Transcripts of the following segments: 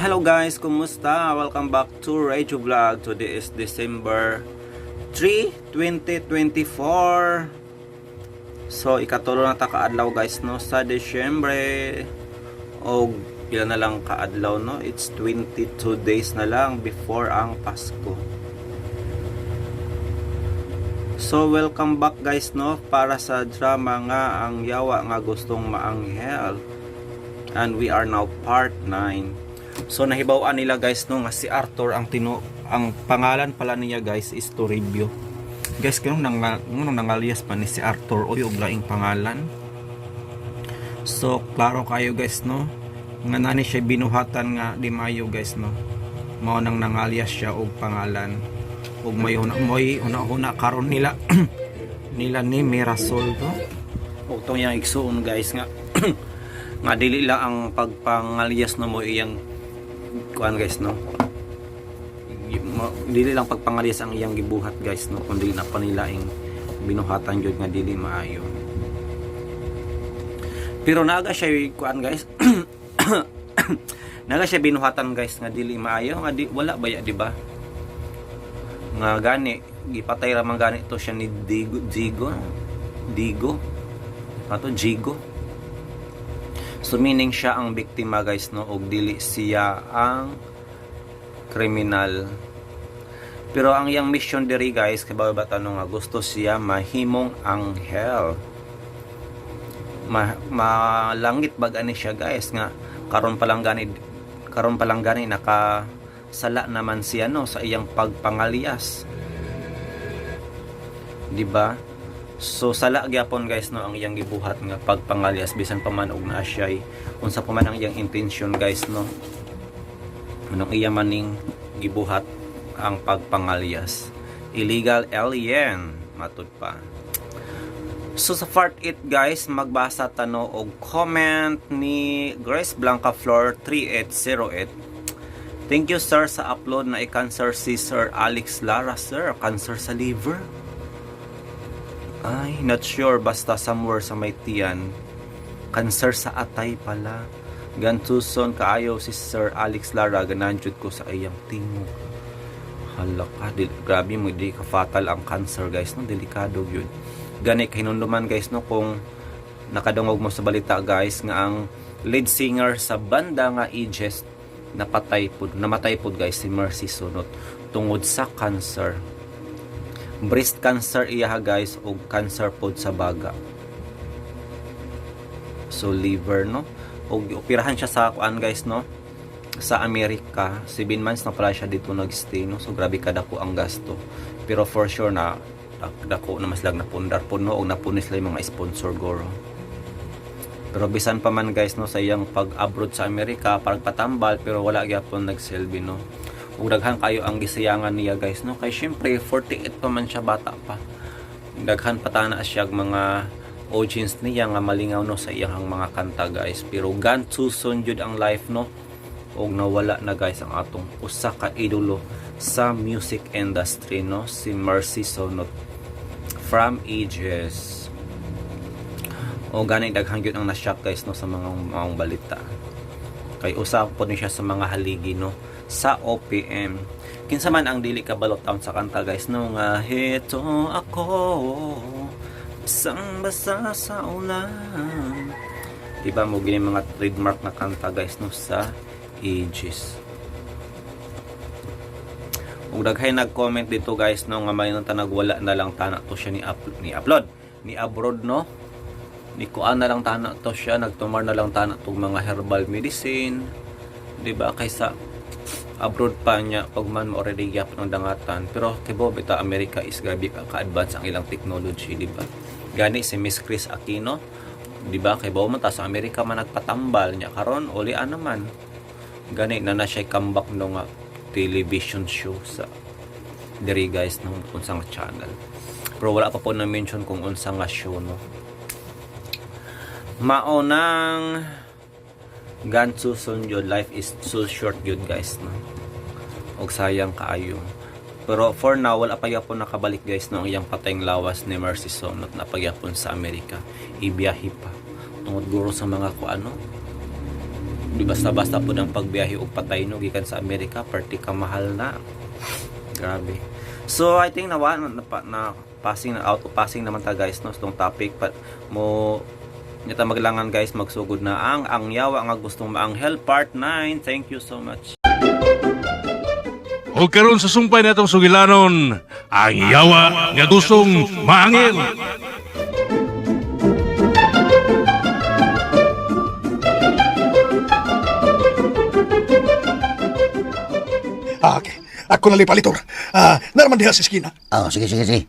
Hello guys, kumusta? Welcome back to Radio Vlog. Today is December 3, 2024. So, ikatulo na ta kaadlaw guys no sa Desyembre. O pila na lang kaadlaw no? It's 22 days na lang before ang Pasko. So, welcome back guys no para sa drama nga ang yawa nga gustong maanghel. And we are now part 9. So nahibawan nila guys no nga si Arthur ang pangalan pala niya guys is Toribio. Guys kanong nangalias pa ni si Arthur o yung laing pangalan. So klaro kayo guys no nga nani siya binuhatan nga di mayo guys no. Mao nang nangalias siya og pangalan. Ug may una karon nila nila ni Mirasol to. Og tong yang igsuon guys nga nga dili lang ang pagpangalias no mo iyang kuan guys no, dili lang pagpangalias ang iyang gibuhat guys no, kundi na panilaing binuhatan jud nga dili maayo. Pero naga siya kuan guys naga siya binuhatan guys nga dili maayo nga wala baya di ba nga gani gipatay ra man gani to siya ni Digo ato Jigo. So meaning siya ang biktima guys no og dili siya ang kriminal. Pero ang iyang mission diri guys kay babata no nga gusto siya mahimong anghel. Malangit bag ani siya guys nga karon pa lang gani nakasala naman siya no sa iyang pagpangalias. Di ba? So sala gyapon guys no ang iyang gibuhat nga pagpangalias bisan pa man og naa siya unsa pa man ang iyang intention guys no. Anong iya maning gibuhat ang pagpangalias. Illegal alien matud pa. So sa part 8 guys magbasa tano og comment ni Grace Blanca Flor 3808. Thank you sir sa upload na i-cancer si Sir Alex Lara sir, cancer sa liver. Ay, not sure. Basta somewhere sa may tiyan. Cancer sa atay pala. Gantuson kaayo si Sir Alex Lara. Gananjud ko sa iyang tingog. Hala ka. Grabe mo, di ka fatal ang cancer guys. No? Delikado yun. Gani hinunduman guys no kung nakadungog mo sa balita guys nga ang lead singer sa banda nga Aegis namatay pod guys si Mercy Sunot tungod sa cancer. Breast cancer iya guys o cancer pod sa baga. So liver no. Og operahan siya sa kuan guys no. Sa Amerika, 7 months na pala siya dito nagstay no. So grabe kadako ang gasto. Pero for sure na dako na mas lag na pundar po no og napunis lang mga sponsor goro. Pero bisan pa man guys no sa iyang pag-abroad sa Amerika, pagpatambal pero wala gyapon nagselbi no. Ug daghan kayo ang gisayangan niya guys no kay syempre 48 pa man siya, bata pa. Daghan patana siya mga audience niya nga malingaw no sa iyang mga kanta guys. Pero gone too soon jud ang life no ug nawala na guys ang atong usa ka idolo sa music industry no si Mercy Sunot from Aegis. O gani daghan gyud ang na-shock guys no sa mga balita. Kay usa po ni siya sa mga haligi no sa OPM. Kinsa man ang dili kabalot taon sa kanta guys no nga heto ako isang basa sa ulan. Diba mo gini mga trademark na kanta guys no sa Aegis. Ug daghay nag-comment dito guys no nga may tanag wala na lang tana to siya ni abroad no. Ni kuan na lang tana to siya, nagtumar na lang tana tong mga herbal medicine. Diba kaysa abroad pa niya pag man mo already yap ng dangatan. Pero kay Bobita America is grabe ka-advance ang ilang technology, di ba? Gani si Miss Chris Aquino, di ba? Kay Bobita sa America man nagpatambal niya karon uli naman. Gani na siya comeback no nga television show sa diri guys ng unsang channel. Pero wala pa po na mention kung unsang nga show no. Maunang gone too soon yun. Life is so short yun guys no? Og sayang kaayo. Pero for now wala pa gyapon nakabalik guys no ang iyang patayng lawas ni Mercy Sunot na pagyapon sa Amerika. Ibiyahe pa tungod guro sa mga kuano Di basta-basta po ng pagbiyahe o patay no gikan sa Amerika, party ka mahal na. Grabe. So I think na passing out of passing naman ta guys no itong topic but mo nita maglangan guys magsugod na ang yawa nga gustong maanghel part 9. Thank you so much. O karon sa sumpay natong sugilanon, ang yawa nga gustong maangil. Okay. Ako na palitor. Naraman diha sa eskina. Sige.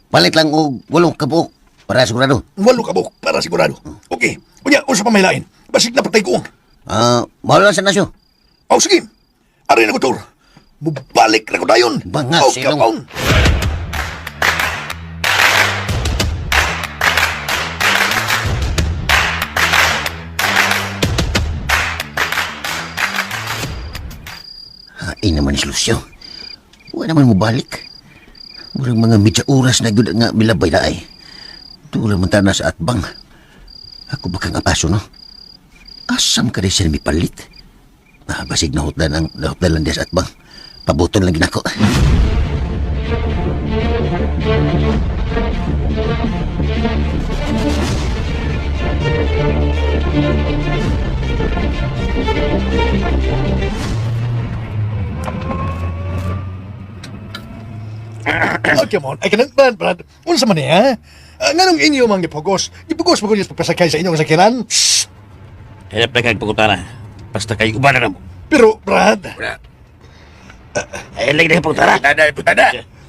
Palit lang og 8 kabuok para sigurado. 8 kabuk para sigurado. Okay. Unya, unsa pa may lain? Basig na patay ko. Mahal lang sa nasyo. Sige. Ari na ko, Tor. Mubalik na ko dayon. Bangat, silong. Kapaon. Hain naman ni Lucio. Wala naman mo balik. Walang mga medya oras na gud nga milabay na ay. Tulang man na sa atbang. Ako ba kang apaso, no? Asam ka rin siya na mipalit. Basig nahutlan lang diya sa atbang. Pabuton lang ginako. Okay, mon. Ay, kanang, Brad. Unsa man niya, nganong inyo mga gipugos? Gipugos mo ko niya papasakay sa inyong sakiran? Shhh! Hanap na kang pagkutana. Basta kayo ubanan na mo. Pero, Brad. Ay, lagi na kang pagkutana. Putada.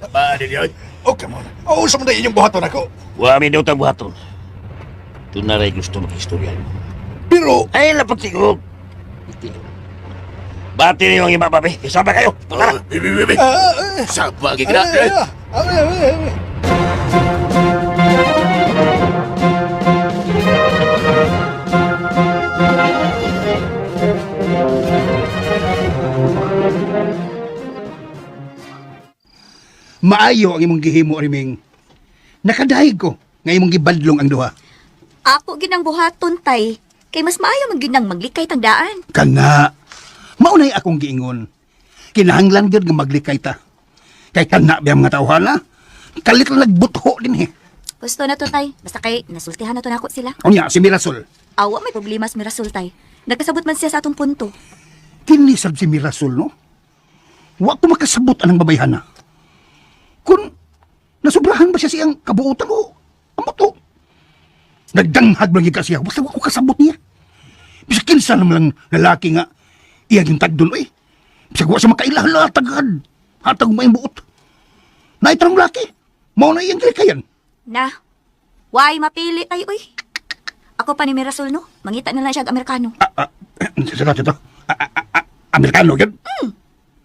Ba, din yun. Okay, mon. Unsa man na inyong buhaton ako? Wa mi daw tang buhaton. Ito na rin gusto mag-istorya. Pero, Ay, lapagtigog. Bati na yung iba, babi. Isama kayo. Pagkutana. Sapa, gigna. Maayo ang imong gihimo, Riming. Nakadahig ko nga imong gibadlong ang duha. Ako ginang buhaton, tay. Kay mas maayo man ginang maglikay tagdaan. Kana, maunay akong giingon. Kinahanglan gyud nga maglikay ta. Kay kana biya mga tawhala, kalit lang nagbutho din Gusto na to, tay. Basta kay nasultihan na to nako sila. Unya, si Mirasol. Awa may problema sa Mirasol, tay. Nagkasabot man siya sa atong punto. Kinisab si Mirasol, no? Wa ko makasabot anang babayhana. Kung nasubrahan ba siya siyang kabuutan o amo to? Nagdanghag lang yung siya. Basta wa ko kasabot niya. Bisa kinsa naman lang lalaki nga iya yung tagdol, eh. Bisa wa siya makailahala tagad. Hatag may buot. Naitrang laki. Mao na iyang kalikayan. Na, why mapili tayo, uy? Ako pa ni Mirasol, no? Mangita na lang siya Amerikano. Sarap ito. Amerikano, yan?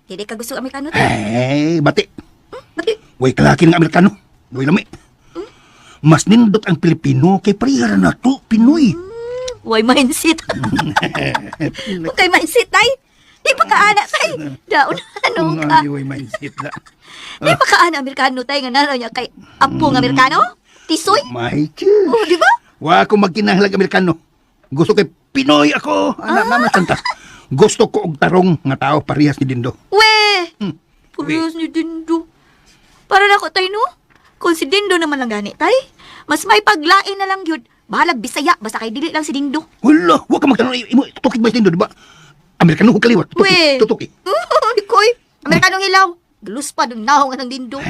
Hindi ka gusto Amerikano, tay? Eh, bati. Bakit? Way kalaki ng Amerikano. Way lami. Mas nindot ang Pilipino kay parihara na to, Pinoy. Why mindset? Okay, mindset, tay. Di pa kaana, tay. Daon, ano ka? Way mindset na. Di pa kaana Amerikano, tay. Nga naro niya kay Apong Amerikano? Tisoy? My God. Oh, di ba? Wa ako magkinahanglag Amerikano. Gusto kay Pinoy ako. Naman santa. Gusto ko og tarong nga tao parehas ni Dindo. We! Parehas ni Dindo. Para na ko, tay, no? Kung si Dindo naman lang gani, tay, mas may paglain na lang yun. Bahalag Bisaya, basta kay dili lang si Dindo. Wala, wa ka magtanong. Imo, tutukik ba si Dindo, di ba? Amerikano ko kaliwat. We! Tutuki. Ikoy, Amerikanong hilaw. Galus pa dun naong ng Dindo.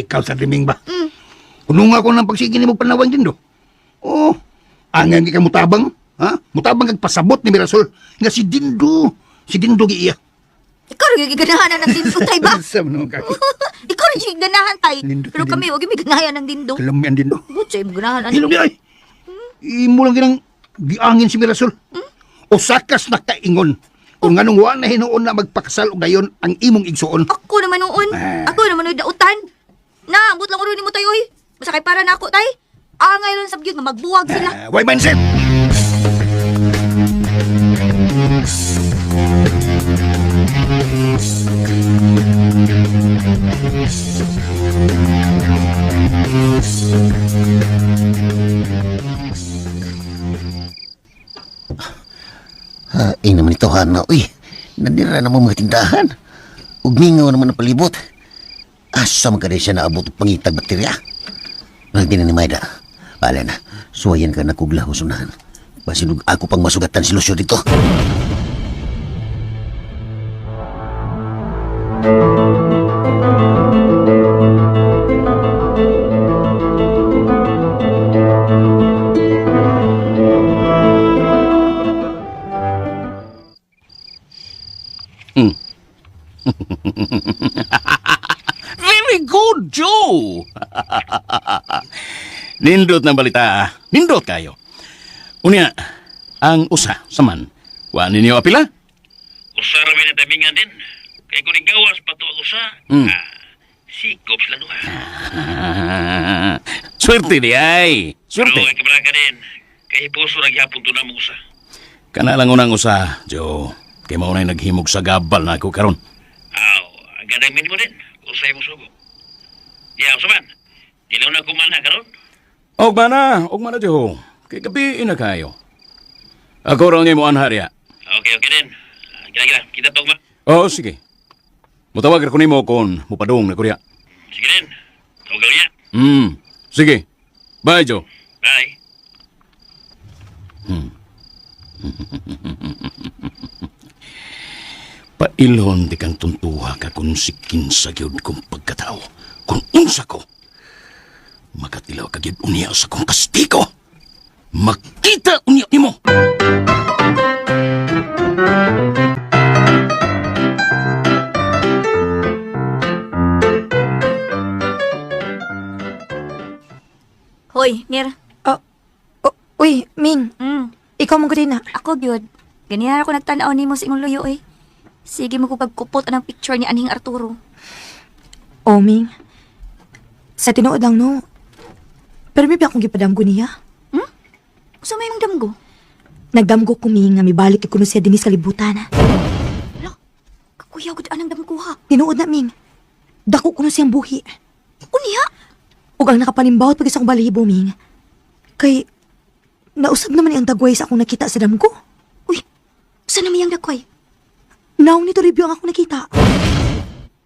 Ikaw sa riming ba? Kunong ako ng pagsige ni mo panawang Dindo. Oh, angan ka mutabang. Ha? Mutabang kag pasabot ni Mirasol. Nga si Dindo. Si Dindo giiya. Ikaw rin yung ganahan ng Dindo, tay ba? Sam no ka. Ikaw rin yung ganahan, tay. Dindo, Pero kami, huwag yung ganahan ng Dindo. Kalamian Dindo. Huwag siya yung ganahan. Hilom di ay. Imo lang ginang giangin si Mirasol. O sakas na kaingon. Kung nganong wa na hinuon na magpakasal o gayon ang imong igsuon. Ako naman noon. Ako naman noon dautan. Na, ambot lang ko rin mo tayo, oy. Basta kay para na ako, tay. Angay lang sa biyod nga magbuwag sila. Why mindset? naman ito, Hana. Uy, nandira naman mga tindahan. Ugmingaw naman ang palibot. Asa magkada siya naabot ang pangitag bakterya. Malagdi na ni Maida. Pala na, suwayan ka na kugla husunahan. Basin ako pang masugatan si Lucio dito. Very good, Joe! Nindot na balita. Nindot kayo. Unya, ang usa, saman. Wa ninyo apila? Usa ra may natabingan din. Kaya kung gawas pa to ang usa, sikop sila duha. Swerte di ay. Pero Swerte. ay kabala ka din. Kaya puso ra gyapon to na mo usa. Kana lang unang usa, Joe. Kay mao nay naghimog sa gabal na ako karon. Aw, ang ganamin mo din. Usay mo sugo. Ya, usaman. Dilaw na kumana karon. Og mana, Joe. Kay gabi na kayo. Ako raw niya mo anharya. Okay din. Gila, kita tugma. Oh, sige. Mutawag ko nimo kon mupadong na Korea. Sige din. Tugaw niya. Sige. Bye, Joe. Bye. Pailon di kang tuntuha ka kung sikin sa gyud kong pagkatao. Kung unsa ko, makatilaw ka gyud unya sa kong kastigo. Makita unya nimo. Hoy, Mir. Uy, Ming, ikaw mong na. Ako gyud. Ganyan ako nagtanaw nimo sa imong luyo eh. Sige mo ko pagkupot anang picture ni Aning Arturo. Oh, Ming. Sa tinuod lang, no. Pero may akong gipadamgo niya. Gusto mo yung damgo? Nagdamgo ko, Ming, nga may balik ko siya din sa libutan. Kakuyaw gud anang damgo ha. Tinuod na, Ming. Dako ko siyang buhi. Unya? Ug ang nakapanimbawat pag isang balahibo, Ming. Kay, nausab naman ang dagway sa akong nakita sa damgo. Uy, saan naman yung dakway? Naong nito review ang akong nakita.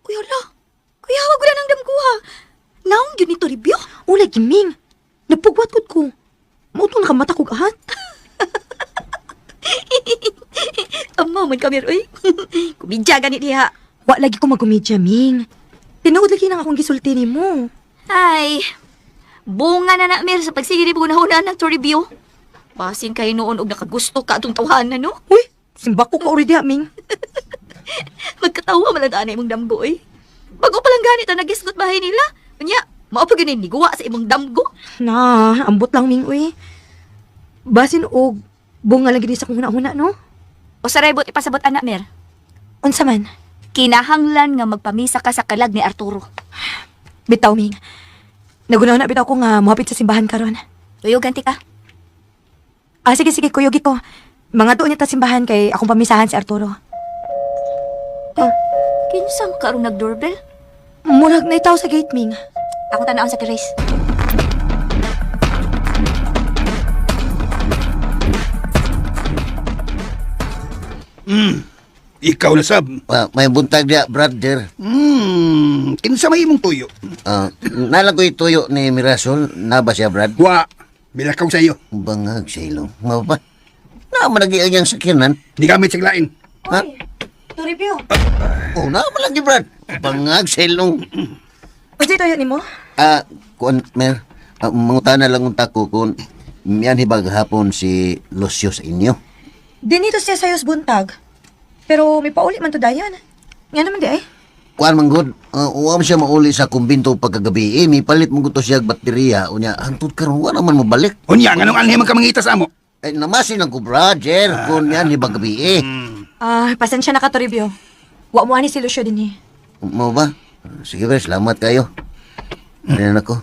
Kuya la, kuya wag na ng damgo ha. Naong yun ito review? Ulay, Ming. Napugwat ko. Mautong nakamata ko gahan. Amo man kami oy. Kumidya ganit diha. Wa lagi ko magkumidya, Ming. Tinuod lagi nang akong gisulti ni mo. Ay, bunga na Mir sa pagsige ni bunahuna ng to review. Basin kay noon og nakagusto ka atong tawhanan no? Uy, simbako ka already, Ming. Magkatawa man lang mong damgo eh. Bago pa lang ganit ang nagisgot bahay nila. Unya, mao pa gyud ni guwa sa imong damgo. Na, ambot lang, Ming, uy. Basin og bunga lagi di sa kong huna-huna, no? O sarayot ipasabot anak Mir. Unsa man? Kinahanglan nga magpamisa ka sa kalag ni Arturo. Bitaw, Ming. Nagunaw na bitaw ko nga muhapit sa simbahan karon. Tuyo ganti ka. Sige, kuyugi ko. Mga doon niya ta simbahan kay akong pamisahan si Arturo. Kinsa mo karong nag-doorbell? Murag na itaw sa gate, Ming. Ako tanaon sa kiris. Ikaw na sab. May buntag dia, brother. Kinsa may imong tuyo? Nalang ko ituyo ni Mirasol. Naba siya, Brad? Wa, bilakaw sa iyo. Bangag sa ilong. Mga ba? Naman lagi ang iyang sakyanan. Di gamit sa lain. Ha? To review. Oh, naman lagi, Brad. Bangag sa ilong. Pwede tayo ni mo? Kuan, Mer. Mangutana lang unta ko kung miyan hibag hapon si Lucio sa inyo. Dinito siya sayos buntag. Pero may pauli man to dayan. Nga naman di ay. Kuan manggod, uwam siya mauli sa kumbinto pagkagabi. May palit mong gusto siya baterya. Unya, hantod karon wa naman mabalik. Unya, anong anhe man ka mangita sa amo? Ay, namasin ang ko, brother. Kung yan hibag gabi Pasensya na ka to review. Wa mo ani si Lucio din eh. Mo ba? Sige, Brad. Salamat kayo. Ano ako?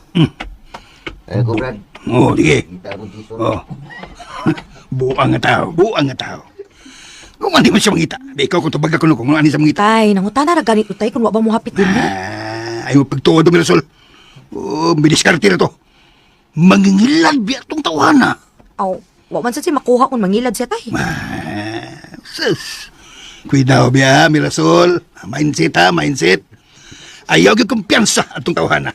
Ayaw ko, Brad. Oh, sige. Kita ko dito. Oh. Buang nga tao. Kung ano man siya mangita. Di ikaw kung tubag ako kung ano siya mangita. Tay, nangutana ra ganit utay kung wa ba mo hapit din eh. Ayaw pagtuod mo, Mirasol. Bidiskarte na to. Mangingilad biya itong tawana. Aw, wa man sa si makuha kung mangilad siya tay. Sus. Cuidado biya, Mirasol. Mindset ha, mindset. Ayaw yung kumpiyansa atong tawhana.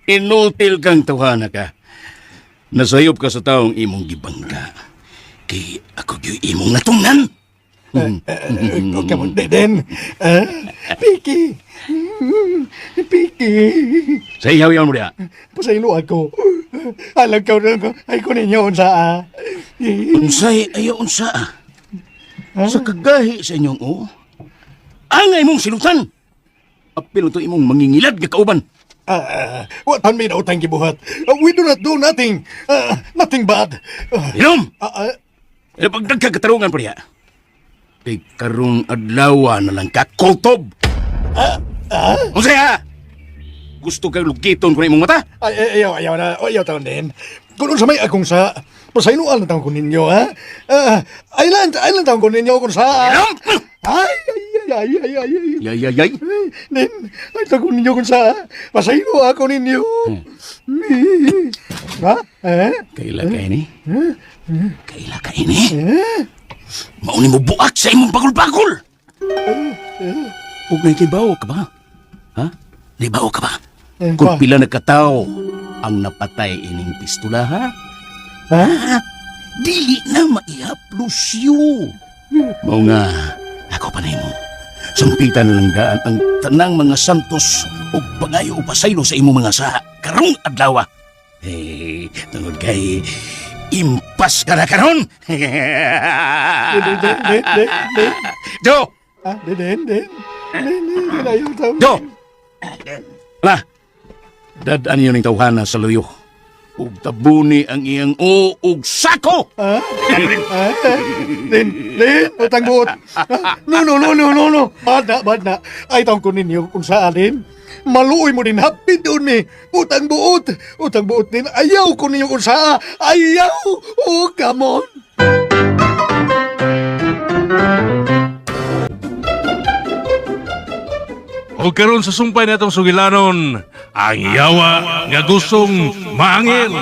Inutil kang tawhana ka. Nasayop ka sa taong imong gibangga. Kay ako yung imong natungnan. Okay mo, Deden. Piki. Piki. Sa ihaw yan mo diya. Pasaylo ako. Alag ka rin ko. Ay ko ninyo unsa. Unsay ayaw unsa. Sa kagahi sa inyong angay mong silutan. Apil ito imong mangingilad ka kauban. What han may nautang gibuhat? We do not do nothing. Nothing bad. Inom! E pag nagkakatarungan pa niya, kay karong adlaw na lang ka, kultob! Unsay ha? Gusto kang lukiton ko na imong mata? Ayaw na. Ayaw taon din. Kung sa may akong sa... Pasayloan na taon ko ninyo, ha? Island taon ko ninyo kung sa... Inom! Ay! Yay! Nen, ay taon ko ninyo kung sa... Pasaylo ako ninyo. Ha? Kaila ka ini? Kaila ka ini? Mauni mo buak sa imong bagol-bagol! Huwag na ikibaw ka ba? Ha? Libaw ka ba? Kung pila na katao ang napatay ining pistola, ha? Ha? Dili na maihaplos yu. Mao nga, ako pa na mo. Sumpitan na lang daan ang tanang mga santos o pangayo o pasaylo sa imong mga saha karong adlaw. Tungod kay impas ka na karon. Do! Den. Ayaw taon. Do! Wala, dadaan yun ng tawhana sa luyo. Ug tabuni ang iyang ug sako! Den, utang buot. No. Bad na. Ay taon ko ninyo kung sa alin. Maluoy mo din hapid doon ni. Utang buot din. Ayaw ko ninyo kung sa. Ayaw! Oh, come on! O karon sa sumpay natong sugilanon, ang yawa nga gustong maangil.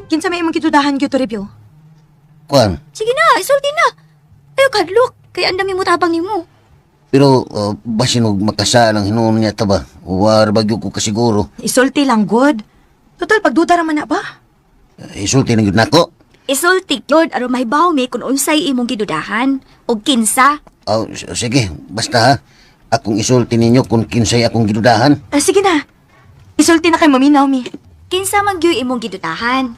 Kinsa may imong kitudahan gyud to review? Kuan, Sige na, isulti na. Ayaw kadlok, kaya ang dami mo tabang nimo. pero basin og makasa lang hinuon niya ta ba? War bagyo ko kasiguro. Isulti lang good. Total pagduda ra man na ba? Isulti na gyud nako. Isulti yun, aron mahibaw mi kung unsay imong gidudahan. O kinsa. Sige, basta ha. Akong isulti ninyo kung kinsay akong gidudahan. Sige na. Isulti na kay maminaw mi. Kinsa man gyud imong gidudahan.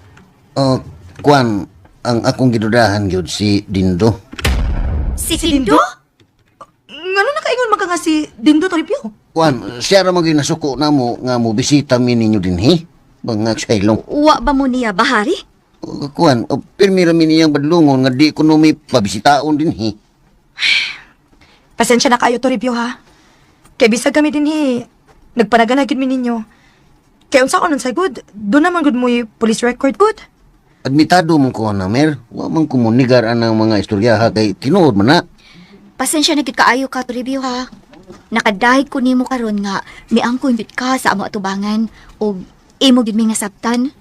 Kuan, ang akong gidudahan gyud si Dindo. Si Dindo? Ngano na kaingon man ka nga si Dindo to review? Kuan, siya ra maging nasuko na mo nga mo bisita mi ninyo dinhi. Bangag sailong. Wa ba mo niya bahari? Kuan, pirmi ra mi niyang badlungon nga di ko no may pabisitaon dinhi. Pasensya na kayo to review ha. Kay bisag kami din nagpanagana gid mi ninyo. Kay unsa ko nun sa good, doon naman good mo yung police record good. Admitado mo ko na mer, wa man komunigar anang mga istoryaha kay tinuod man na. Pasensya na gid kaayo ka to review ha. Nakadahig ko nimo karon nga miangkon bit ka sa amo atubangan o imo gid mi nga sabtan.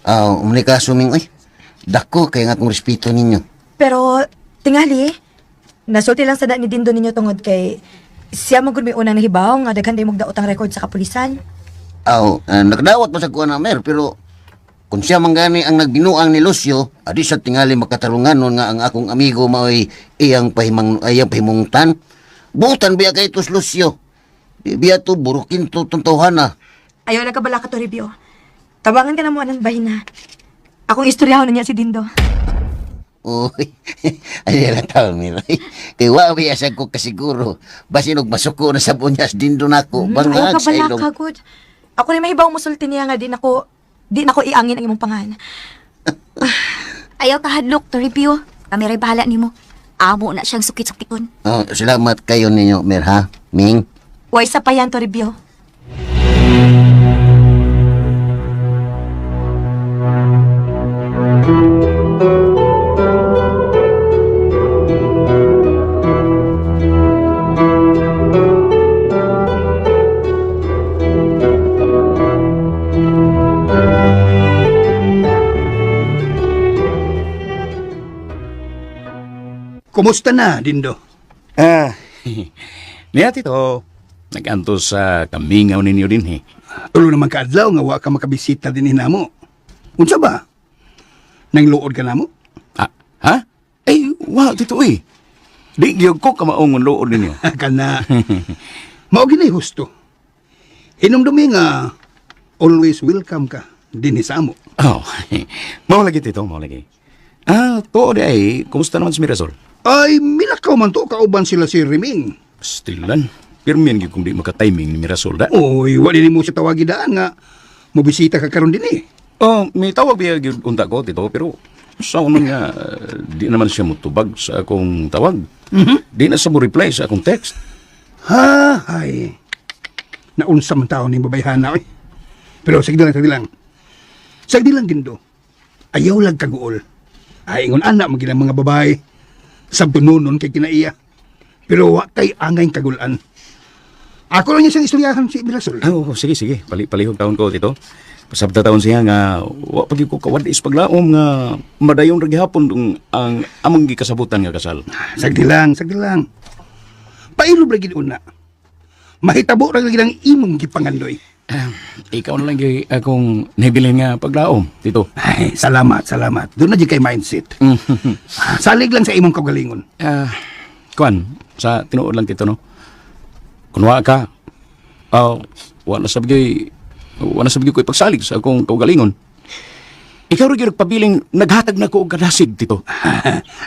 Umani ka suming oy. Dako kay nga akong respeto ninyo. Pero tingali, nasulti lang sa da ni Dindo ninyo tungod kay siya mo gud may unang nahibaw nga daghan day mong daot ang record sa kapulisan. Nakadawat pa sa kuha na mer, pero kung siya man gani ang nagbinuang ni Lucio, adi sa tingali makatarunganon nga ang akong amigo maoy iyang pahimungtan. Butan biya kay tos Lucio. Biya to burukin to tuntuhana. Ayaw na kabala ka to review. Tabangan ka na mo anang bahin na. Akong istoryahon na niya si Dindo. Uy, ay lang taon, Miroy. Kaya wawi asag ko kasiguro. Basin og masuko na sa bunyas din doon ako. Ayaw Bangag ka sa bala ilong. ka, good. Ako rin mahibaw musulti niya nga, di na ko iangin ang imong pangalan. Ayaw kahadlok to review. Kami rin bahala nimo. Amo na siyang sukit-sukiton. Oh, salamat kayo ninyo, Mer, ha? Ming? Way sa pa yan to review. Kumusta na, Dindo? Niya, Tito. Nag-anto sa kamingaw ninyo din, eh. Tulo naman kaadlaw nga wa ka makabisita din hinamo. Unsa ba? Nang luod ka namo? Ah, ha? Ay, wow, Tito, eh. Di giyog ko kamaong ang lood ninyo. Kana. Mao ginay husto. Hinumdumi nga always welcome ka din sa amo. Oh, mau lagi, Tito, mau lagi. To di ay, kumusta naman si Mirasol? Ay, milakaw man to kauban sila si Riming. Stilan. Pirmian gyud kung di maka-timing ni Mirasol da. Oy, wala din mo siya tawagi daan nga mobisita ka karon din eh. Oh, may tawag biya gyud unta ko, Tito, pero sa unang nga, di naman siya mutubag sa akong tawag. Di na sa mo reply sa akong text. Ha, ay. Naunsa man tao ni babayhana oy. Pero sagdi lang. Sagdi lang Dindo. Ayaw lang kaguol. Ay ingon anak maging mga babae. Sabtununon kay kinaiya. Pero wa kay angay kagulan. Ako lang niya siyang istoryahan si Mirasol. Oh, sige. Palihog taon ko, Tito. Pasabta taon siya nga, wa pagi ko kawadis paglaom nga madayong raghapon ang among gikasabutan nga kasal. Sagdi lang. Pailob lagi una. Mahitabo ra lagi ng imong gipangandoy. Ikaw na lang gyud akong nahibilin nga paglaom, Tito. Ay, salamat. Doon na di kay mindset. Salig lang sa imong kagalingon. Kuan, sa tinuod lang, Tito, no? Kunwa ka, wala sabi ko ipagsalig sa akong kaugalingon. Ikaw rin yung nagpabiling naghatag na ko og kadasig, Tito.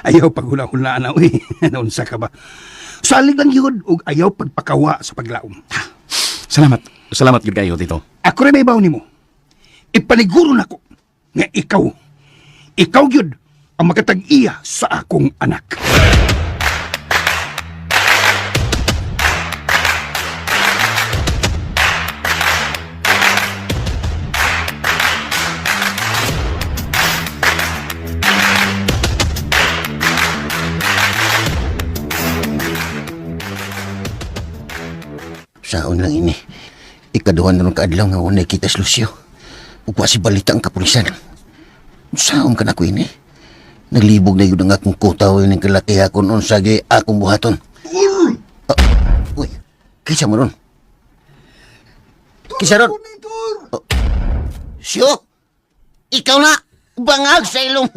Ayaw paghula-hulaan na, uy. Naunsa ka ba? Salig lang yun, ug ayaw pagpakawa sa paglaom. Salamat gyud kayo, Tito. Ako rin may baw ni mo. Ipaniguro na ko nga ikaw yun ang makatag-iya sa akong anak. Saon lang ini. Ikaduhan na nung kaadlaw nga unay kita si Lucio. Ugwa si balita ang kapulisan. Saon ka na ko ini. Naglibog na yun ang akong kutaw yung kalaki akong unsagi akong buhaton. Uy, kisa mo ron? Kisa ron? Sio? Ikaw na! Bangag sa ilong!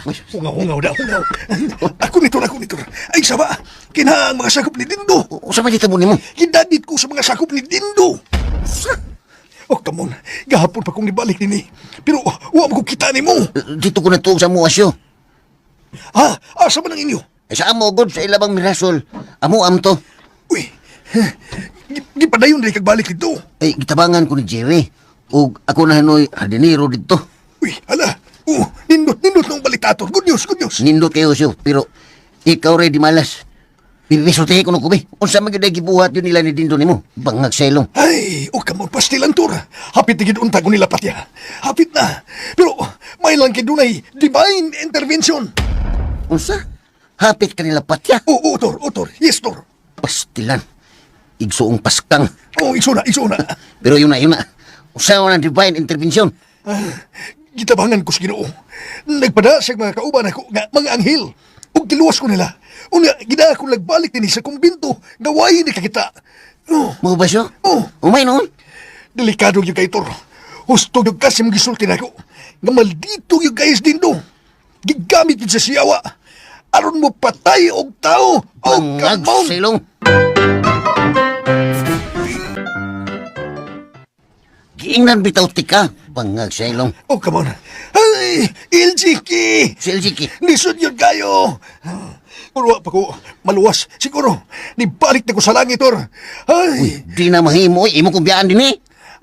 Hungaw da, hungaw. Ako nito. Ay, saba. Kinahang mga sakop ni Dindo. Sa malita mo ni mo? Gidadit ko sa mga sakop ni Dindo. Oh, come on. Gahapon pa kong nibalik nini. Pero, huwag ko kita ni mo. Dito ko natuog sa mo, Asyo. Ha? Asa ba ng inyo? Sa amo, God, sa ilabang Mirasol. Amo, amto. Uy, gipadayon rin kagbalik dito. Ay, gitabangan ko ni Jerry. O ako na hanoy hardinero dito. Uy, hala. Nindot ng balitator. Good news. Nindot kayo, Asyo. Pero, ikaw rin di malas. Pipisultihin ko nung kubi. Unsa magiging gibuhat yun nila ni Dindo ni mo. Bangag sa ilong. Ay, come on, pastilan tur. Hapit tigid unta ko nila patya. Hapit na. Pero, may lang kidunay divine intervention. Unsa? Hapit kanila patya. Oo, Tor. Yes, Tor. Pastilan. Igsuong paskang. Oh, iso na. Pero yun na. Usawa ng divine intervention. Gitabangan ko sa Ginoo. Nagpada sa mga kauban ako nga mga anghel. Ug kiluwas ko nila. Unya, gina ako nagbalik din sa kumbinto. Gawain ni kakita. Mo ba siya? Oh. Umay noon? Delikado yung kay Tor. Husto yung kasi mong gisulti na ako. Nga maldito yung kayas Dindo. Gigamit din sa siyawa. Aron mo patay og tao. Bangag sa ilong. Giingnan bitaw tika. Bangag sa ilong. Oh, come on. Ay, Ay, Iljiki! Si Eljiki. Lisod yun kayo! Kung wa pa ko maluwas, siguro, nibalik na ko sa langit, Tor. Ay, Di na mahimo, imo kong biyaan din eh.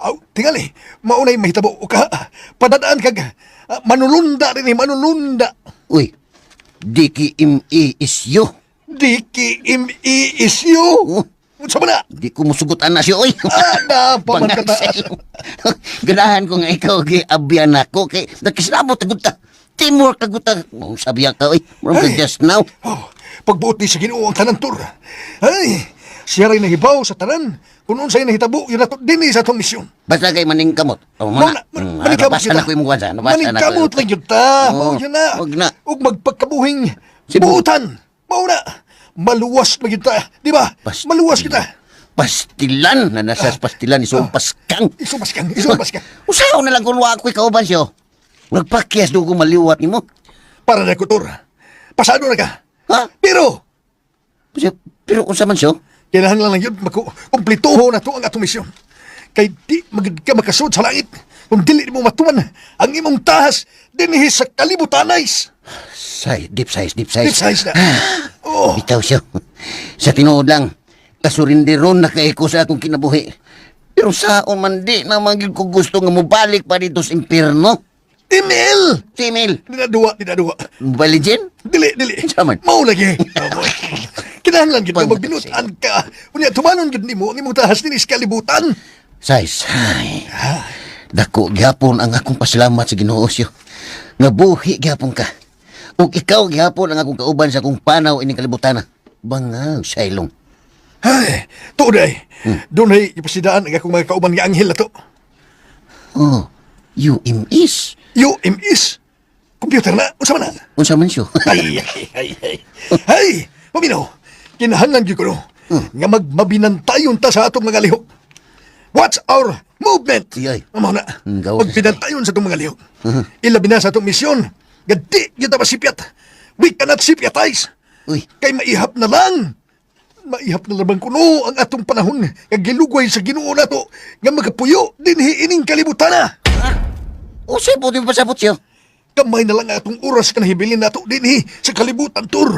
aw, tingali, maunay mahitabo ka. Padadaan kag, manulunda rin manulunda. Uy, Diki im-i is you. Diki im-i-isyo. Oh, Sa mana? di ko musugot na siya, uy. Paman Bangag kataas. sa'yo. Ganahan ko nga ikaw, giabyan ako, kay nagkisinabot, taguta. Timur, taguta. Oh, sabi ka, uy. Murang ka Ay. just now. Oh, pagbuot ni sa Ginoo ang tanan, Tor. Ay, siya rin nahibaw sa tanan. Kung unsay nahitabo, yun nato din sa atong misyon. Basta kay maning kamot. Oh, mana. Manikabot Nabasa na ko yung mukha Nabasa na ko. Manikabot lang yun ta. Oo, Yun na. wag na. Ug magpagkabuhing Sibu. buutan. Mauna. Maluwas na yun ta. Di ba? Pastil. Maluwas kita. Pastilan na nasa pastilan ni Sumpas Kang. Isumas kang, isumas kang. Usayaw na lang kung wa ako'y kauban siyo. Nagpakyas do ko maliwat ni mo. Para na kutor. Pasado na ka. Ha? Pero, Pero kung sa man siyo, kinahanglan lang yun, kumplituho na to ang atong misyon. Kay di magid ka makasud sa langit. Kung dili mo matuman, ang imong tahas, dinhi sa kalibutanais. deep size. Deep size na. Oh, Bitaw siya. Sa tinuod lang, kasurinderon na kay ko sa akong kinabuhi. Pero saon man di na magig ko gusto nga mobalik pa dito sa impyerno. email! Si Emil, Dinadua. Mobile Legend? Dili. Saman. Mau lagi. Kinahanglan gid ka Pag- magbinutan ka. Unya tumanon gid nimo ang imong tahas dinhi sa kalibutan. Size, ay. Dako gyapon ang akong pasalamat sa Ginoo siyo. Nga buhi gyapon ka. Ug ikaw gyapon ang akong kauban sa akong panaw ining kalibutan. Bangag, Shailong. Ay, tuoday. Dunay ipasidaan ang akong mga kauban nga anghel ato. Oh, you is. UMS. Computer na. Unsa man na? Unsa man siyo? Ay. Ay, paminaw. Kinahanglan gyud ko no. Nga mabinantayon ta sa atong mga lihok. What's our movement? Iyay. Amo na. Gawa. Magbinantayon sa atong mga lihok. Ilabi na sa atong misyon. Gadi gyud ta masipyat. We cannot sipyatize. Uy, Kay maihap na lang. Maihap na lamang kuno ang atong panahon nga gilugway sa Ginoo nato nga magapuyo dinhi ining kalibutan na. usay po din pasabot siyo. Kamay na lang ang atong oras ka nahibilin nato dinhi sa kalibutan, Tur.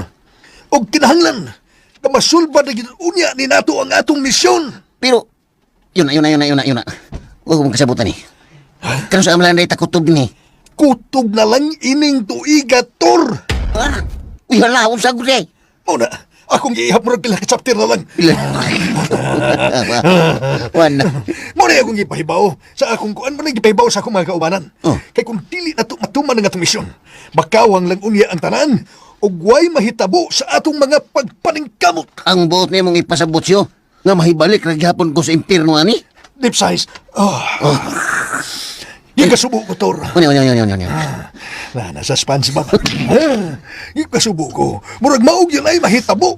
Og kinahanglan nga masulba na gyud unya ni nato ang atong misyon. Pero, yun na. Huwag mong kasabutan eh. Kano sa amalan na itakutob din eh. Kutob na lang ining tuiga, Tur. Ah, uy, hala, unsa ko siya. Muna, akong iihap mo pila ka chapter na lang. Wan na. Muna akong ipahibaw sa akong kuan man ipahibaw sa akong mga kaubanan. Oh. Kay kung dili nato matuman ang atong misyon, makawang lang unya ang tanan ug way mahitabo sa atong mga pagpaningkamot. Ang buot niya mong ipasabot siyo. Nga mahibalik naghapon ko sa impirno ani. Deep size. Oh. Yung kasubo ko, Tor. Unya. Nasa SpongeBob. Yung kasubo ko. Murag maog yun ay mahitabo.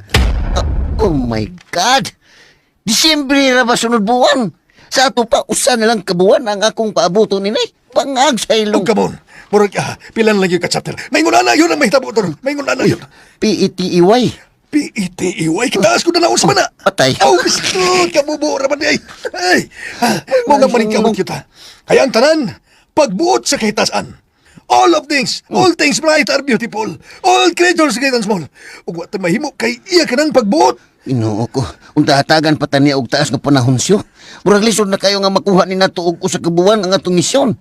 Oh my God! Disyembre na ba sunod buwan? Sa ato pa, usa na lang kabuwan ang akong paabuto ni Pangag sa Huwag ilong. ka mon. Murag pilan lang yung ka-chapter. Maingon na yun ang mahitabo, Tor. Maingon na yun. P-E-T-E-Y. P-E-T-E-Y. Kitaas ko na lang sa mana. Patay. Oh, gusto. Kabubo raman ay. Ay. Mga maningkamot kita. Kaya ang tanan, pagbuot sa kahitasan. All things bright are beautiful. All creatures great and small. Ug wa ta mahimo kay iya ka ng pagbuot. Inoo ko. Unta hatagan pa taniya og taas nga panahon siyo. Murag lisod na kayo nga makuha ni nato og usa ka buwan ang atong misyon.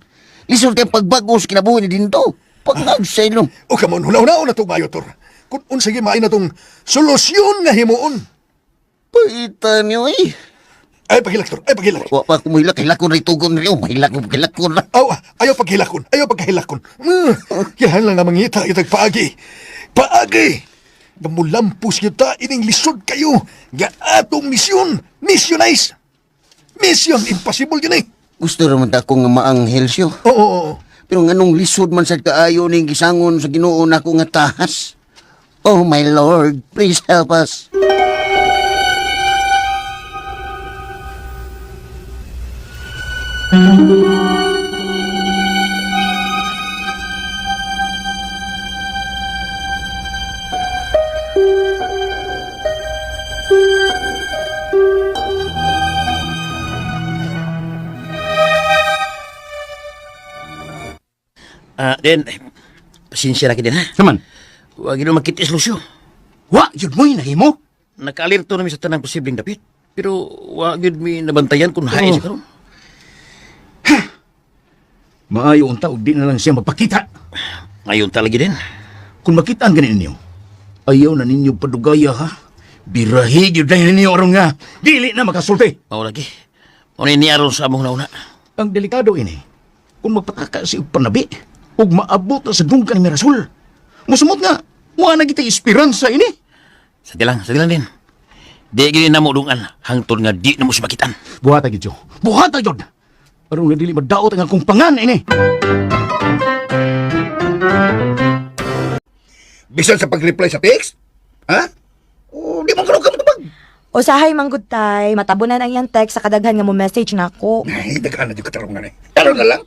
Lisod kay pagbago sa kinabuhi ni Dindo. Pangag sa ilong. O kamon, hulaw-hulaw na itong mayo, Tor. Kung unsay gimain na itong solusyon nga himuon. Paita niyo eh. Ay, paghilak, Tor. Ay, paghilak. Wa pa kumihilak, hilakon rin tugon rin. Mahilakon na. Aw, ayaw paghilakon. Kailangan lang nga mangita itag paagi. Gamulampos kita ining lisod kayo. Nga atong misyon. Missionize. Mission impossible yun eh. Gusto naman ta akong nga maanghel siyo. Oo. Pero nganong lisod man sa kaayo ning gisangon sa Ginoo nako nga tahas. Oh my Lord, please help us. Din, pasensya na ka din, ha? Saman, Huwag yun makitis, Lucio. wa, yun mo'y nahimo. Naka-alerto namin sa tanang posibleng dapit. Pero huwag yun may nabantayan kung hain siya karon. Maayo unta, ug di na lang siya magpakita. Ngayon talaga din. Kung makitaan ganin ninyo, ayaw na ninyo padugaya, ha? Birahi, yun dahil ninyo aron nga, dili na makasulti. Mao lagi. Mao ni aron sa among nauna. Ang delikado ini, kung magpataka si panabi, ug maabot na sa dungkan ni Mirasol. Musumot nga, wala na kita esperansa ini. Sige lang din. Di gini na mo dungan, hangtod nga di na mo siya makitaan. Buhata gid, Jo. Buhata gid. Aron nga dili madaot ang akong pangan ini. Bisan sa pag-reply sa text? Ha? O, di mo ka matubag. Usahay manggod tay, matabunan ang iyang text sa kadaghan nga mo message nako. Ay, daghan na di katarungan eh. Taro na lang.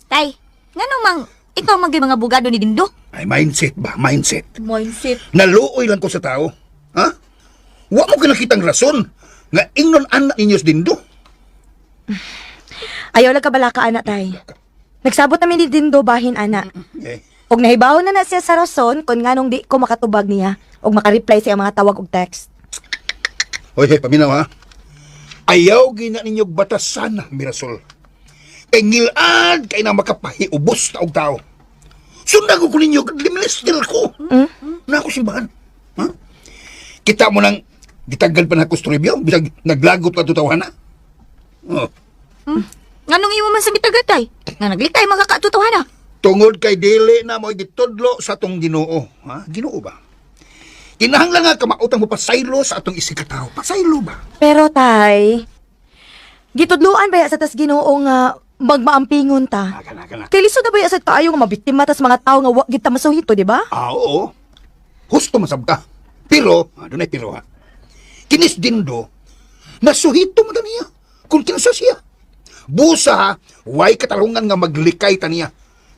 Tay, nganong mang, ikaw magay mga bugado ni Dindo? Ay, mindset ba? Mindset. Mindset. Naluoy lang ko sa tao. Ha? Wa mo kinakitang rason nga ingnon anak ninyo sa dindo. Ayaw lang kabalaka ana tay. Nagsabot namin ni Dindo bahin ana. Eh, Og nahibaw na siya sa rason kung nganong di ko makatubag niya og makareply sa iyang mga tawag og text. hoy, paminaw ha. Ayaw gina ninyo batasan, Mirasol. Kay ngilad kay na makapahiubos na og tao. Sundan ko ninyo, liminister ko. Na ako simbahan. Ha? Kita mo nang gitanggal pa na kustribyo, bisag naglagot ka tutawana. Oh. Nganong imo man sa gitagat, tay? Nga naglitay mga katutuhan na. Tungod kay dili na mo gitudlo sa atong Ginoo. Ha? Ginoo ba? Kinahanglan nga kamautang mo pasaylo sa atong isikataw. Pasaylo ba? Pero tay, gitudluan ba ya sa tas Ginoo nga magmaampingon ta? Kana. Kay lisod na ba ya sa tayo nga mabiktima tas mga tao nga wa gid ta masuhito, di ba? Oo. Husto masab ka. Pero, doon ay pero ha. Kinis Dindo, nasuhito mo na niya. Kung kinasa siya. Busa ha, way katarungan nga maglikay ta niya.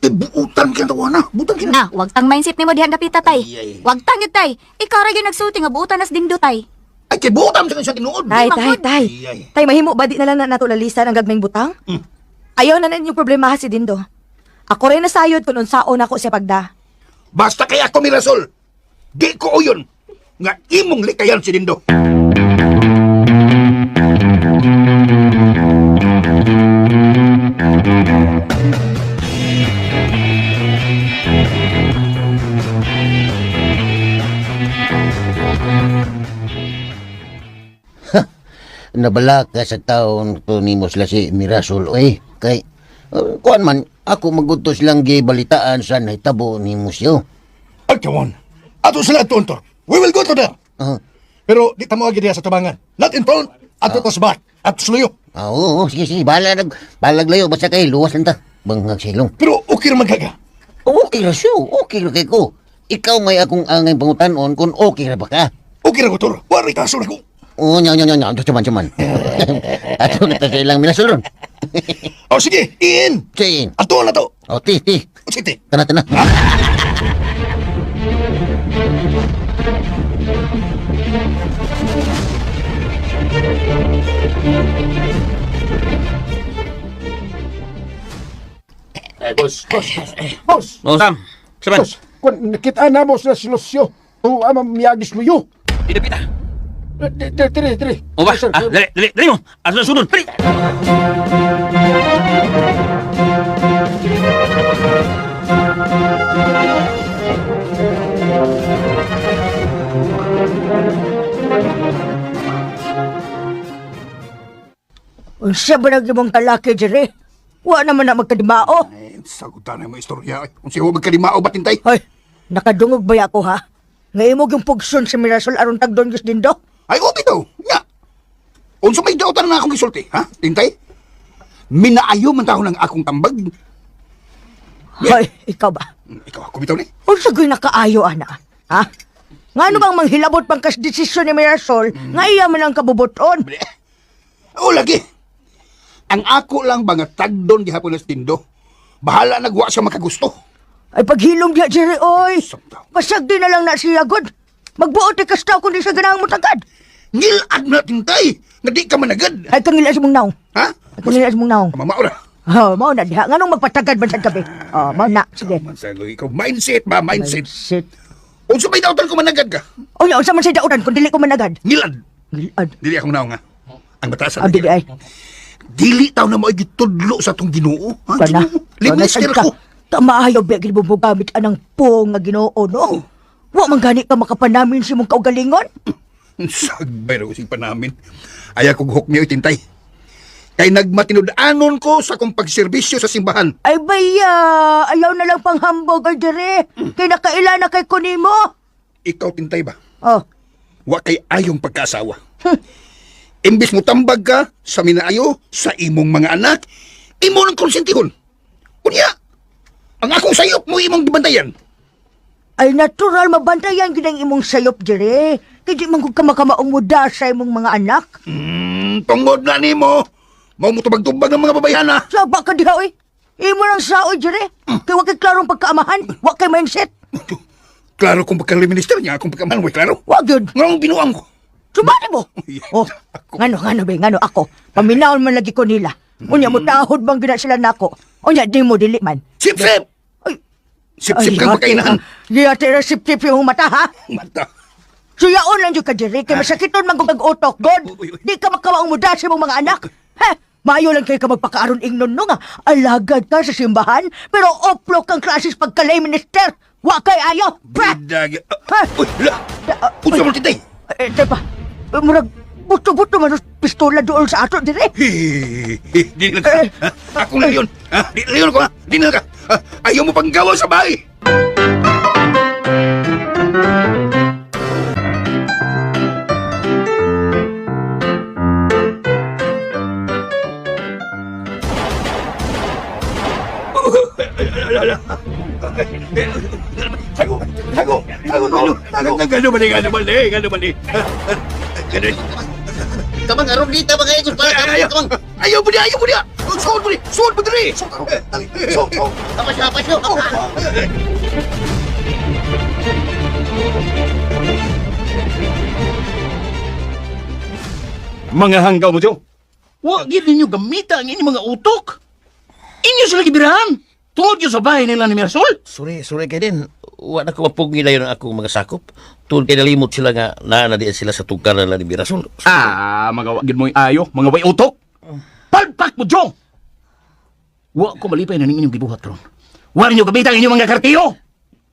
Buutan ka na, buutan ka na. Na, wag tang mindset nimo dihan dapita, tay. Ay. Wag tang yun, tay. Ikaw ra gyud nagsulti nga buutan nas Dindo, tay. Ay, kay buutan sa kanya tinuod. Tay, tay, tay. Ay. Tay, mahimo ba di na lang na nato lalisan ang gagmayng butang? Ayaw na ninyong problema si Dindo. Ako rin nasayod kung unsaon ako siya pagda. Basta kay ako, Mirasol. Di ko uyon nga imong likayan si Dindo. Nabala ka sa taon to ni mo sila si Mirasol, oy. Kay, kuan man, ako magutos lang gibalitaan sa nahitabo ni Musyo. Ay, kawan. Ato sila ato, Antor. We will go to there. Pero di tamo agi diya sa tubangan. Not in front, ato to sa back. At sluyo. Oo, sige, balag layo, basta kay luwas lang ta. Banghag silong. Pero okay ra maghaga. Okay ra siya, okay ra kay ko. Ikaw may akong angay pangutanon kung okay ra ba ka. Okay ra ko, Tor. Wari kaso na ko. Oo, nyaw, cuman. Ato na ta sa ilang minasulon. O sige, iin. Sige, Ato na to. o ti. O sige. Tana. Boss, Oh, Sam. Saban. boss, kung nakita na mo sa silusyo, o miyagis mo yun. Di dapita. Tiri. O ba? Dali mo. Asa sunod. Dali. Unsa ba nagimong talaki diri? Wa naman na magkadimao. Ay, sagutan na mo istorya. Kung siya magkalimao ba tintay? Hoy, nakadungog ba ako ha? Ngayon yung pugson si Mirasol aron tagdon gis Dindo? Ay, okay daw. Nga. Unsa may dautan na akong gisulti, ha? Tintay? Minaayo man taho ng akong tambag. Hoy, ikaw ba? Ikaw ako bitaw ni. Unsa gyud nakaayo ana? Ha? Ngano bang manghilabot pang kas desisyon ni Mirasol nga iya man ang kabubuton? O lagi. Ang ako lang ba nga tagdon gihapon na Dindo. Bahala nagwa siya makagusto. Ay paghilom diya diri oy. Samtaw. Pasag din na lang na siya god. Magbuot ti kastaw kundi sa ganang mo tagad. Ngilad na tintay. Nga di ka managad. Ay kangilas mong naong. Ha? Ay kangilas mong naong. Mamao na. Mao na diha. Nganong magpatagad man sa gabi? Mao na. Sige. Mansago, ikaw, mindset ba, mindset? Shit. Unsa may dautan ko managad ka? O unsa man siya daudan kung dili ko managad? Ngilad. Gilad. Dili akong naong nga. Ang batasan. Dili ay. Dili taw na mo gitudlo sa tong Ginoo. Kana. Liminister ko. Tamahayaw ba gid mo gamit anang pong nga Ginoo no? Wa man gani ka makapanamin si mong kaugalingon? Sagbay raw sing panamin. Aya kog hok niyo itintay. Kay nagmatinud-anon ko sa kong pagserbisyo sa simbahan. Ay baya, ayaw na lang pang hamburger dire. Kay nakaila na kay kunimo. Ikaw tintay ba? Oh. Wa kay ayong pagkaasawa. Imbis mo tambag ka sa minaayo sa imong mga anak, imo nang konsentihon. Unya, ang akong sayop mo imong gibantayan. Ay natural mabantayan gid ang imong sayop dire. Kay di man gud ka makamaong muda sa imong mga anak. Tungod na nimo. Mao mo tubag-tubag ng mga babayhana. Saba ka diha oy. Imo nang saoy dire. Kay wa kay klarong pagkaamahan, wa kay mindset. Klaro kung pagka-minister niya, akong pagkamahan, way klaro. Wa gyud. Ngano binuang ko? Sumali mo. Oh, ngano ako. Paminawon man lagi ko nila. Unya mo tahod bang gina sila nako. Unya di mo dili man. Sip-sip! Ay. Sip-sip kang makainahan. Di ate sip-sip yung mata ha. Mata. Suyaon lang yung kadiri, kay masakiton man kung mag-utok, God. Di ka makawaang muda sa mong mga anak. Ha? Mayo lang kayo ka magpakaaron ingnon no nga. Alagad ka sa simbahan, pero oplok kang klases pagkalay minister. Wa kay ayo. Bidag. Ha? Uy, la. Unsa mo titay? Tepa, murag buto-buto man yung pistola doon sa ato, dire. Di na ka. Ako na yun. Di na yun ko ha. Di na ka. Ayaw mo pang gawa sa bahay. Gano ba ni? Kamang aron dito ba kayo? Kamang. Ayaw mo niya! Suot mo diri! Suot! Kapasyo. Mga hanggaw mo, Joe. Huwag yun ninyo gamita ang inyong mga utok. Inyo sila gibirahan. Tungod yun sa bahay nila ni Mirasol. Sorry kay din. Wala ko mapugi na yun ang akong mga sakop. Tungod kay nalimot sila nga naanadian sila sa tugkar nila ni Mirasol. Mga wagid mo yung ayo, mga way utok. Palpak mo, Joe! Huwag ko malipay na inyong gibuhat ron. Huwag ninyo gamita ang inyong mga kartiyo.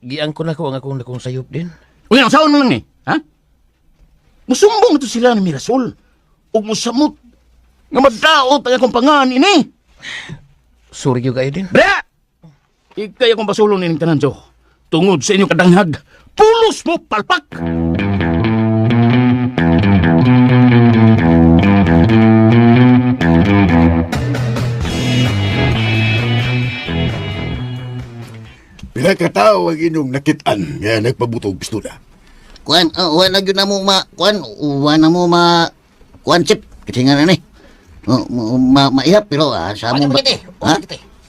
Giang ko na ko ang akong sayop din. Uy, ang saon mo lang ni, ha? Musumbong ito sila ni Mirasol. O musamot. Nga magdaot ang akong pangan ini. Sorry kayo din. Bra! Ikay akong basulong nining tanan, Joe. Tungod sa inyong kadanghag, pulos mo palpak! Pila ka tao ang inyong nakitaan nga nagpabutog pistola. Kuan, wala gyud na mo kuan chip kasi nga na ni. Maihap pero sa mo ba?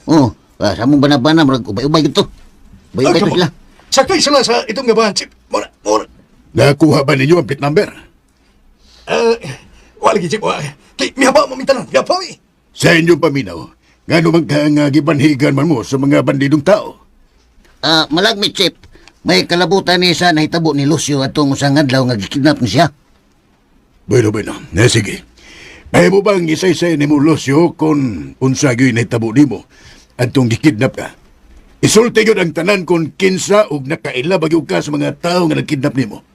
Oh, sa mo bana-bana murag ubay-ubay gito. Ubay-ubay to sila. Sakay sila sa itong gabahan, Chip. Muna. Nakuha ba ninyo ang plate number? Wala Chip. Kay, mihaba mo mintanan. Mihaba eh. Sa inyong paminaw, nga naman ka nga gibanhigan man mo sa mga bandidong tao. Malagmi chip. May kalabutan ni sa nahitabo ni Lucio atong usang adlaw nga gikidnap ni siya. Bueno. Sige. May mo bang isay-say ni mo, Lucio, kung unsa gyud nahitabo nimo atong gikidnap ka? Isulti yun ang tanan kung kinsa o nakailabag yung ka sa mga tao nga nagkidnap nimo.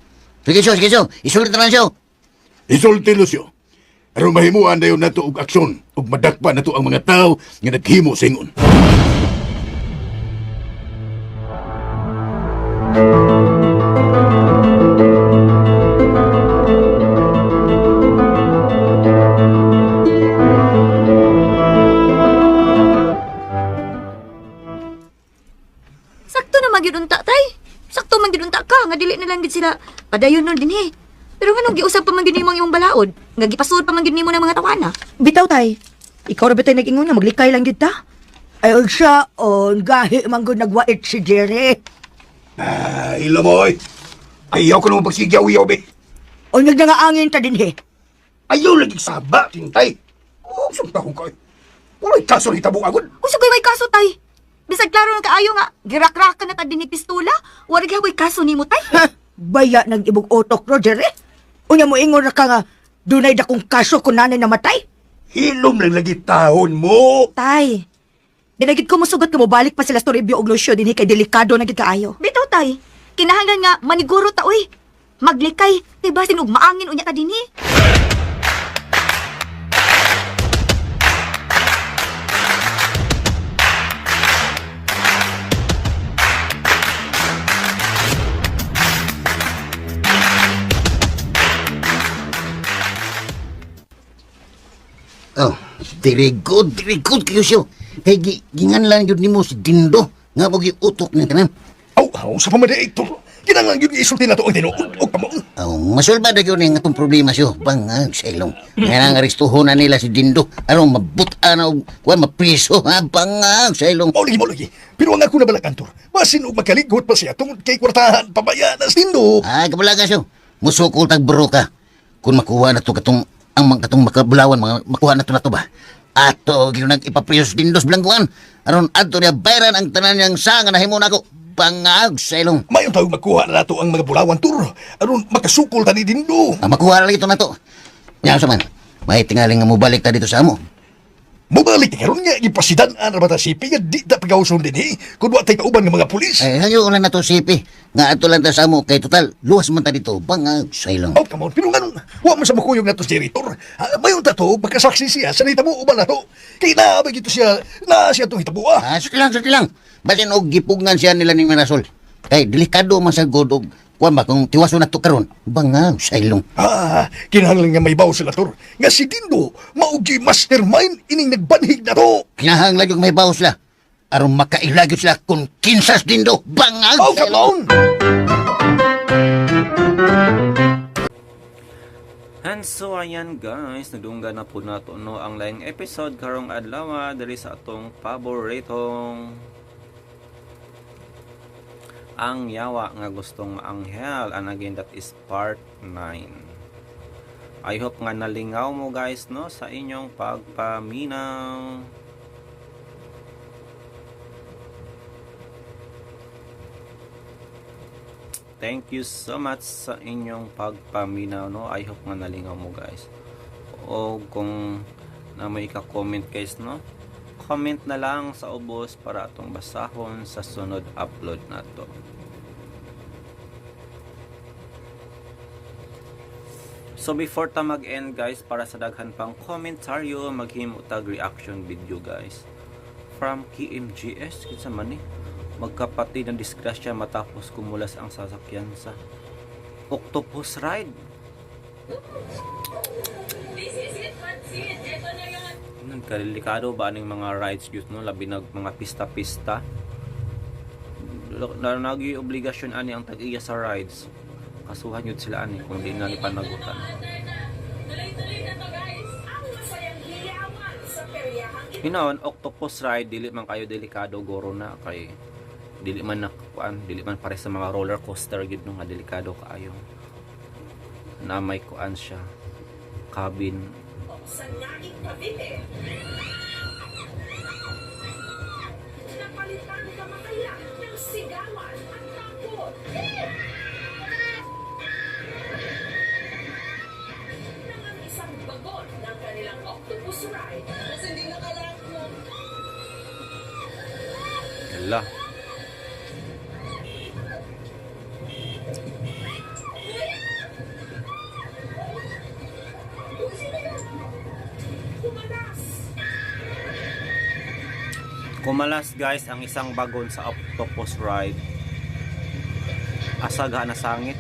Sige so. Isulit na lang siya. Isulti, Lucio. Aron mahimuan na yun nato og aksyon ug madakpa nato ang mga tao nga naghimo sa ingon. Sakto na magyudunta, tay. Sakto man gidunta ka, nga dili na lang gid sila padayon nun din eh. Pero anong giusap pa man gid nimo ang imong balaod? Nga gipasud pa man gid nimo ng mga tawana? Bitaw tay. Ikaw ra bitay nag-ingon nga maglikay lang gid ta. Ay, siya, gahi man gud nagwait si Jerry. Ilo, boy. Ayaw ko naman pagsigyaw-yaw, be. O nagdangangin ta din he. Ayaw lagi saba, tintay. Oh, sunta ko kayo. Walay kaso hitabo agad. Usa ko'y may kaso, tay. Bisag klaro na kaayo nga, girak-rakan na ta din ni pistola. Wala gyud kaso nimo, tay. Baya nang ibog otok, Roger, eh. Unya mo ingon na ka nga, dunay dakong kaso kung nanay namatay. Hilom lang lagi tahon mo. Tay, dinagid ko musugot ka mo balik pa sila sa Toribio og Lucio dinhi kay delikado na gid kaayo. Bitaw, tay. Kinahanglan nga maniguro ta, uy. Maglikay, diba sinog maangin unya ka dinhi. Oh, very good kayo siyo. Kay ginganlan yun ni mo si Dindo. Nga mo utok niya tanan. Aw, sa pamadaiktor. Kinangan yun isulti na to ang tinuod o kamo. Oh, masulba na yun yung itong problema siyo. Bangag sa ilong. Nga nang aristuhon na nila si Dindo. Anong mabuta na o mapriso ha. Bangag sa ilong. Mo lagi. Pero ang ako na bala kantor. Masin og magkaligot pa siya tungod kay kwartahan pabaya na sindo. Kabalaga siyo. Musukol tag bro ka. Kung makuha na to katong ang mga katong makabulawan, mga makuha na to ba? Ato, gino nang ipapriyos dindos bilangguan. Aron ato niya bayaran ang tanan niyang sanga na himo na ako. Pangag sa ilong. Mayon tayo magkuha na nato ang mga bulawan tur. Aron makasukol tani dindo. Makuha na ito na to. Yan sa man. May tingaling nga mo balik ta dito sa amo. Mubalik karon nga ipasidan an rabata sipi nga di ta pagawson din kun wa tay kauban nga mga pulis. Ay, hayo na to sipi. Nga ato lang ta sa amo kay total luwas man ta dito. Bangag sa ilong. Oh, come on. Pero nga wa man sa makuyog na to si Ritor. Mayon ta to pagkasaksi siya sa nitabo uban na to. Kay na ba gito siya na siya to hitabo Sakit lang. Basin og gipugngan siya nila ni Mirasol. Kay delikado man sa godog. Kuan ba kung tiwaso na to karon? Bangag sa ilong. Kinahanglan nga may baw sila tur. Nga si Dindo, maugi mastermind ining nagbanhig na to. Kinahanglan yung may baw sila. Aron makailagyo sila kung kinsas Dindo. Bangag Oh, sa come ilong. on! And so ayan guys, nadunggan na po nato no ang laing episode karong adlaw diri sa atong paboritong ang yawa nga gustong maanghel, and again that is part 9. I hope nga nalingaw mo guys no sa inyong pagpaminaw. Thank you so much sa inyong pagpaminaw no. I hope nga nalingaw mo guys. O kung na may ka-comment guys no, comment na lang sa ubos para atong basahon sa sunod upload na to. So before ta mag-end guys, para sa daghan pang komentaryo, maghimo tag reaction video guys. From KMGS, kinsa man ni? Magkapatid ng disgrasya matapos kumulas ang sasakyan sa Octopus Ride. Nagkadelikado ba aning mga rides yun no? Labi na mga pista-pista. Nag-i-obligasyon ani ang tag-iya sa rides. Kasuhan yun sila ani kung di na ni panagutan. Hinon, Octopus Ride, dili man kayo delikado goro na kay dili man nakuan, dili man pare sa mga roller coaster gid no nga delikado kaayo. Na may kuan siya, cabin. Sa naing pabili. Napalitan ka makaya ng sigawan at takot. Nang ang isang bagon ng kanilang octopus ride. Kasi hindi nakalak mo. Hala. Kumalas guys ang isang bagon sa Octopus Ride. Asaga na sangit.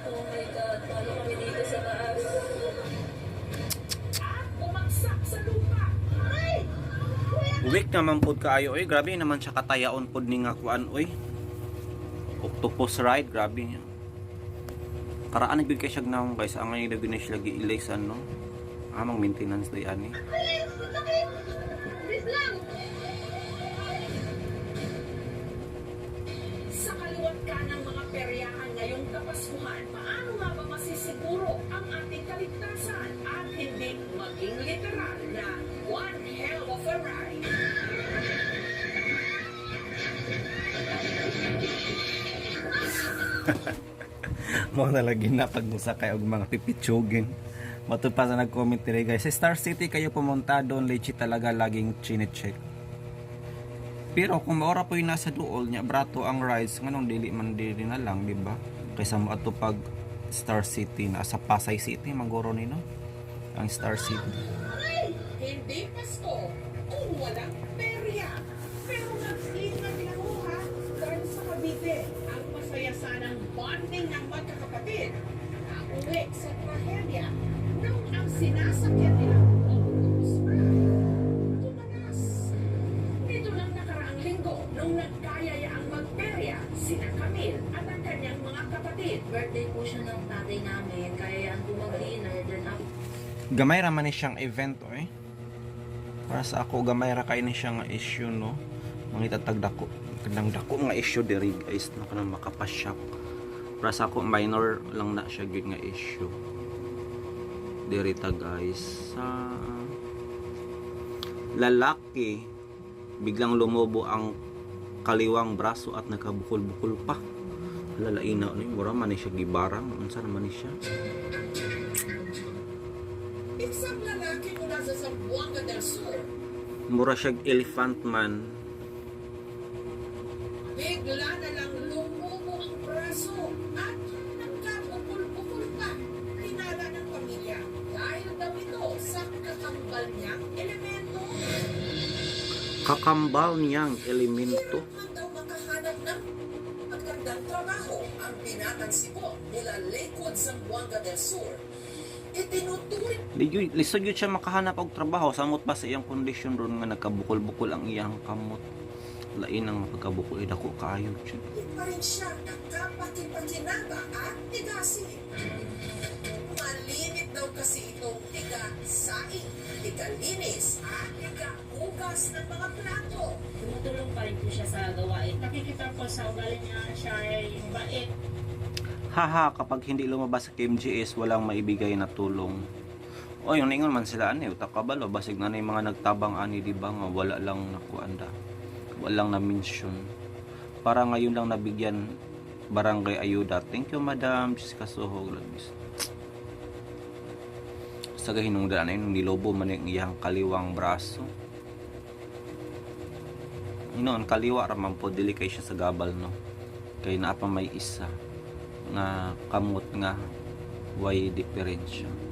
Oh my God, paano kami dito sa taas? At bumagsak sa lupa. Ay! Weak naman pod kaayo oy, grabe naman siya katayaon pod ni nga kuan oy. Octopus Ride, grabe niya. Karaan nagbiig kay siya gnawang guys, ang ngayon nagbiig na siya lagi ilays ano. Amang maintenance day ani. Sa kaliwat ka ng mga peryahan ngayong kapaskuhan, paano Mo na lagi na pag musakay og mga pipitsugin. Matod pa sa nag-comment nila guys, sa Star City kayo pumunta doon, legit talaga laging chine-check. Pero kung maora po yung nasa duol niya, brato ang rides, nganong dili man dili na lang, di ba? Kaysa mo ato pag Star City na sa Pasay City, magoro ni no? Ang Star City. Ay, hindi pasko kung walang perya. Pero nag-ingat lang ho ha, dahil sa Cavite, ang masaya sanang bonding ng magkakapatid. Nauwi sa trahedya nung ang sinasakyan nilang autobus tumanas. Dito lang nakaraang linggo nung nagkayaya ang magperya, sina Camille at ang kanyang mga kapatid. Birthday po siya ng tatay namin, kaya ang mag-dinner, then after Gamay ra man ni siyang event eh. Para sa ako gamay ra kay ni siya nga issue no. Mga itatagdako, kanang dako nga issue diri guys, no kanang makapasyak. Para sa ako minor lang na siya gyud nga issue. Diri ta guys sa lalaki biglang lumobo ang kaliwang braso at nagkabukol-bukol pa. Lalaina ni mura man ni siya gibarang, unsa naman ni siya? Isang lalaki mula sa Zamboanga del Sur, Mura siya elephant man. bigla na lang lumubo ang braso at nagkabukol-bukol pa. Tinala ng pamilya dahil daw ito sa kakambal niyang elemento. Kakambal niyang elemento. Man daw makahanap ng magandang trabaho ang binatang Cebu mula Lakewood, Zamboanga del Sur. Itinuturing Lisod yun siya makahanap og trabaho. Samot pa sa iyang kondisyon ron nga nagkabukol-bukol ang iyang kamot. Lain ang pagkabukol dako kaayo siya. pa rin siya nagkapaki-pakinaba at tigasin. Malimit daw kasi itong tiga-saing, tiga-linis at tiga-hugas ng mga plato. Tumutulong pa rin po siya sa gawain. Nakikita po sa ugali niya, siya ay bait. Haha, kapag hindi lumabas sa KMGS, walang maibigay na tulong. O, yung ningon man sila, ano, utakabalo, basig na yung mga nagtabang ani, di ba, nga wala lang nakuanda. Walang na-mention. Para ngayon lang nabigyan barangay ayuda. Thank you, Madam Jessica Soho. Sa gahinungdaan na yun, nilobo man yung iyang kaliwang braso. Inoon, kaliwa raman po, dili kay siya sa gabal, no? Kaya na pa may isa nga kamot nga way diferensya.